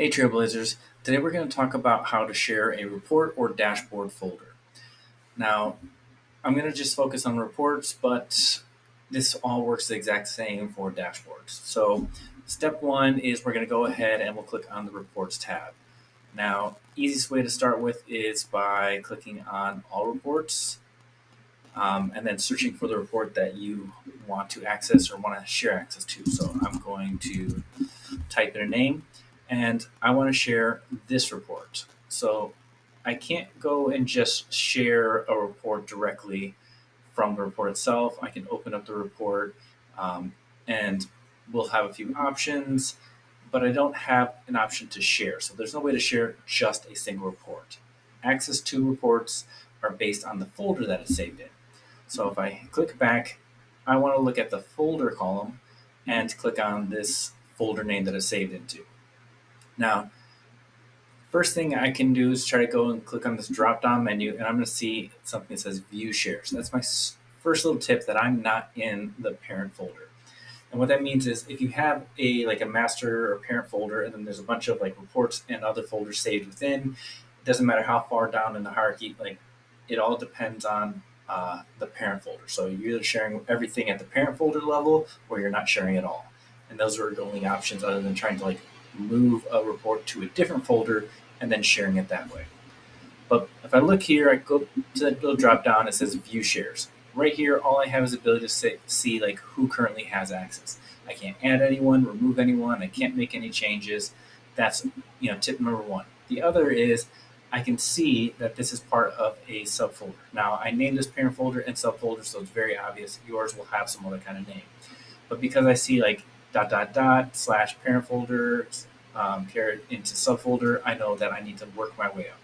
Hey Trailblazers, today we're going to talk about how to share a report or dashboard folder. Now, I'm going to just focus on reports, but this all works the exact same for dashboards. So, step one is we're going to go ahead and we'll click on the reports tab. Now, easiest way to start with is by clicking on all reports and then searching for the report that you want to access or want to share access to. So, I'm going to type in a name, and I want to share this report. So I can't go and just share a report directly from the report itself. I can open up the report and we'll have a few options, but I don't have an option to share. So there's no way to share just a single report. Access to reports are based on the folder that it's saved in. So if I click back, I want to look at the folder column and click on this folder name that it's saved into. Now, first thing I can do is try to go and click on this drop down menu, and I'm going to see something that says view shares. That's my first little tip, that I'm not in the parent folder. And what that means is if you have a master or parent folder, and then there's a bunch of reports and other folders saved within, it doesn't matter how far down in the hierarchy, it all depends on the parent folder. So you're either sharing everything at the parent folder level or you're not sharing at all. And those are the only options other than trying to move a report to a different folder and then sharing it that way. But if I look here, I go to that little drop down, it says view shares. Right here, all I have is the ability to see who currently has access. I can't add anyone, remove anyone, I can't make any changes. That's tip number one. The other is I can see that this is part of a subfolder. Now I named this parent folder and subfolder, so it's very obvious yours will have some other kind of name. But because I see dot dot dot slash parent folder carried into subfolder, I know that I need to work my way up.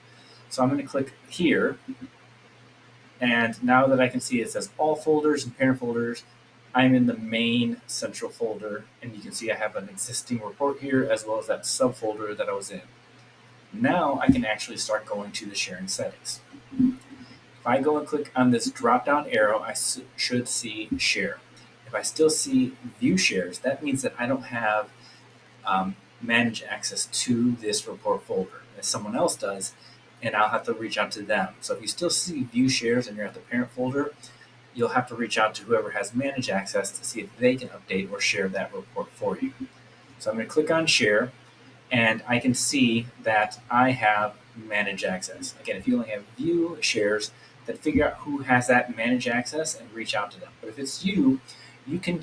So I'm going to click here, and now that I can see it says all folders and parent folders, I'm in the main central folder, and you can see I have an existing report here as well as that subfolder that I was in. Now I can actually start going to the sharing settings. If I go and click on this drop down arrow, I should see share. If I still see view shares, that means that I don't have manage access to this report folder. If someone else does, and I'll have to reach out to them. So if you still see view shares and you're at the parent folder, you'll have to reach out to whoever has manage access to see if they can update or share that report for you. So I'm going to click on share, and I can see that I have manage access. Again, if you only have view shares, then figure out who has that manage access and reach out to them. But if it's you, you can,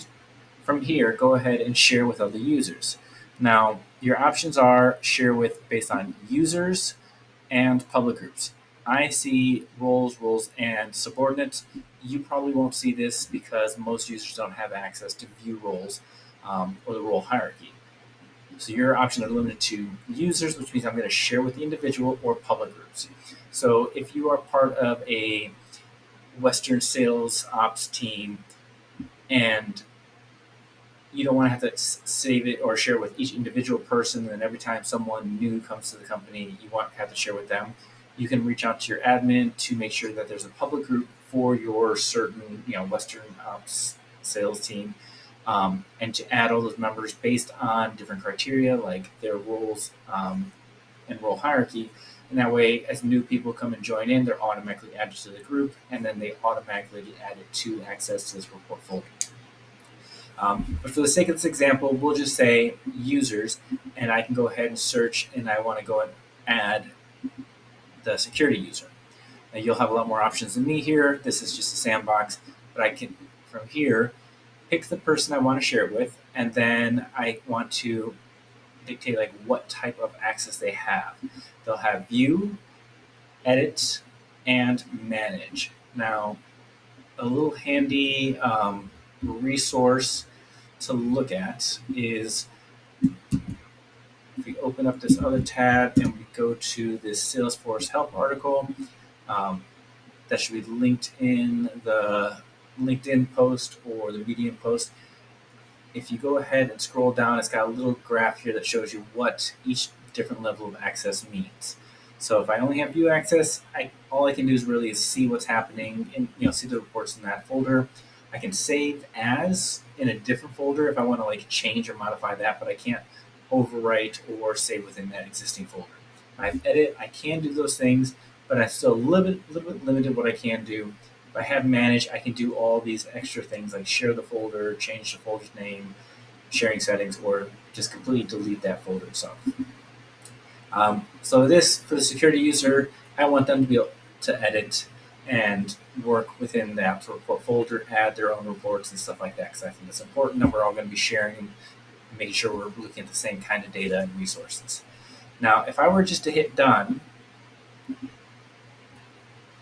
from here, go ahead and share with other users. Now, your options are share with based on users and public groups. I see roles, and subordinates. You probably won't see this because most users don't have access to view roles or the role hierarchy. So your options are limited to users, which means I'm going to share with the individual, or public groups. So if you are part of a Western sales ops team and you don't want to have to save it or share with each individual person, and every time someone new comes to the company, you want to have to share with them, you can reach out to your admin to make sure that there's a public group for your certain Western ops sales team, and to add all those members based on different criteria like their roles and role hierarchy. And that way, as new people come and join in, they're automatically added to the group, and then they automatically get added to access to this report folder. But for the sake of this example, we'll just say users, and I can go ahead and search, and I want to go and add the security user. Now you'll have a lot more options than me here. This is just a sandbox, but I can, from here, pick the person I want to share it with, and then I want to dictate what type of access they have. They'll have view, edit, and manage. Now, a little handy resource to look at is if we open up this other tab and we go to this Salesforce help article, that should be linked in the LinkedIn post or the Medium post. If you go ahead and scroll down, it's got a little graph here that shows you what each different level of access means. So if I only have view access, all I can do is really see what's happening and see the reports in that folder. I can save as in a different folder if I want to change or modify that, but I can't overwrite or save within that existing folder. I edit, I can do those things, but I'm still a little bit limited what I can do. If I have manage, I can do all these extra things like share the folder, change the folder's name, sharing settings, or just completely delete that folder itself. So this, for the security user, I want them to be able to edit and work within that report folder, add their own reports and stuff like that, because I think it's important that we're all going to be sharing and making sure we're looking at the same kind of data and resources. Now, if I were just to hit done,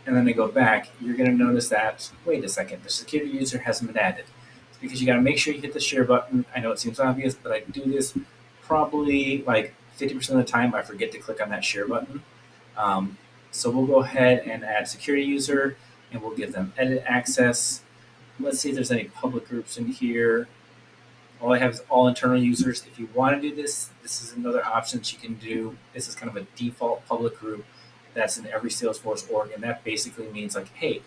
and then I go back, you're going to notice that, wait a second, the security user hasn't been added. It's because you got to make sure you hit the share button. I know it seems obvious, but I do this probably like 50% of the time. I forget to click on that share button. So we'll go ahead and add security user, and we'll give them edit access. Let's see if there's any public groups in here. All I have is all internal users. If you want to do this, this is another option that you can do. This is kind of a default public group that's in every Salesforce org, and that basically means like, hey,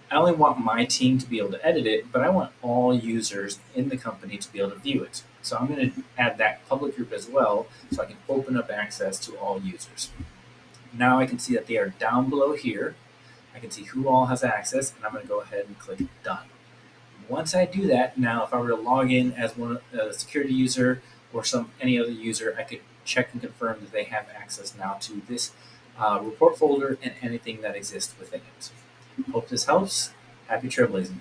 I only want my team to be able to edit it, but I want all users in the company to be able to view it. So I'm going to add that public group as well, so I can open up access to all users. Now I can see that they are down below here. I can see who all has access, and I'm going to go ahead and click done. Once I do that, now if I were to log in as a security user or any other user, I could check and confirm that they have access now to this report folder and anything that exists within it. Hope this helps. Happy trailblazing.